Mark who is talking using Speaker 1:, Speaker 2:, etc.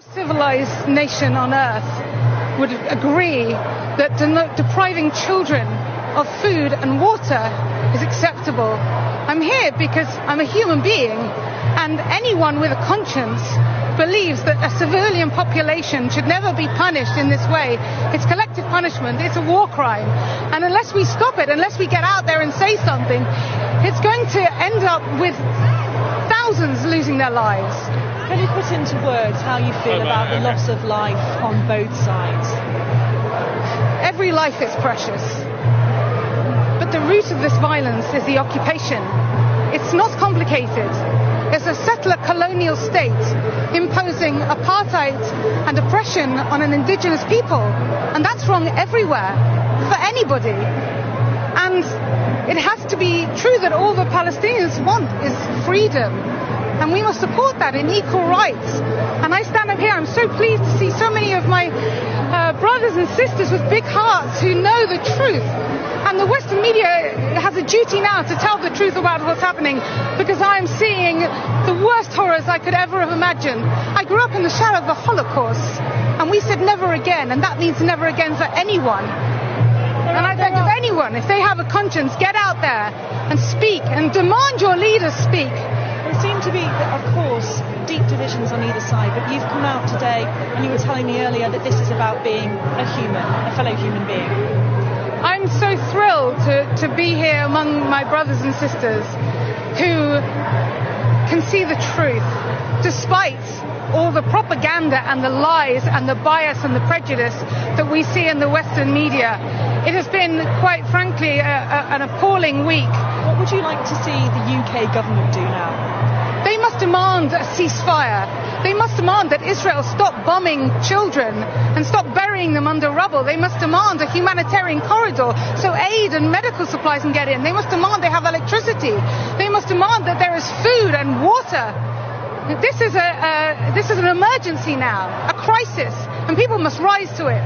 Speaker 1: Civilized nation on earth would agree that depriving children of food and water is acceptable. I'm here because I'm a human being, and anyone with a conscience believes that a civilian population should never be punished in this way. It's collective punishment, it's a war crime, and unless we stop it, unless we get out there and say something, it's going to end up with thousands losing their lives.
Speaker 2: Can you put into words how you feel about the loss of life on both sides?
Speaker 1: Every life is precious. But the root of this violence is the occupation. It's not complicated. It's a settler colonial state imposing apartheid and oppression on an indigenous people. And that's wrong everywhere, for anybody. And it has to be true that all the Palestinians want is freedom. And we must support that in equal rights. And I stand up here, I'm so pleased to see so many of my brothers and sisters with big hearts who know the truth. And the Western media has a duty now to tell the truth about what's happening, because I am seeing the worst horrors I could ever have imagined. I grew up in the shadow of the Holocaust, and we said never again, and that means never again for anyone. And I beg of anyone, if they have a conscience, get out there and speak and demand your leaders speak.
Speaker 2: There seem to be, of course, deep divisions on either side, but you've come out today and you were telling me earlier that this is about being a human, a fellow human being.
Speaker 1: I'm so thrilled to be here among my brothers and sisters who can see the truth, despite all the propaganda and the lies and the bias and the prejudice that we see in the Western media. It has been, quite frankly, an appalling week.
Speaker 2: What would you like to see the UK government do now?
Speaker 1: They must demand a ceasefire. They must demand that Israel stop bombing children and stop burying them under rubble. They must demand a humanitarian corridor so aid and medical supplies can get in. They must demand they have electricity. They must demand that there is food and water. This is an emergency now, a crisis, and people must rise to it.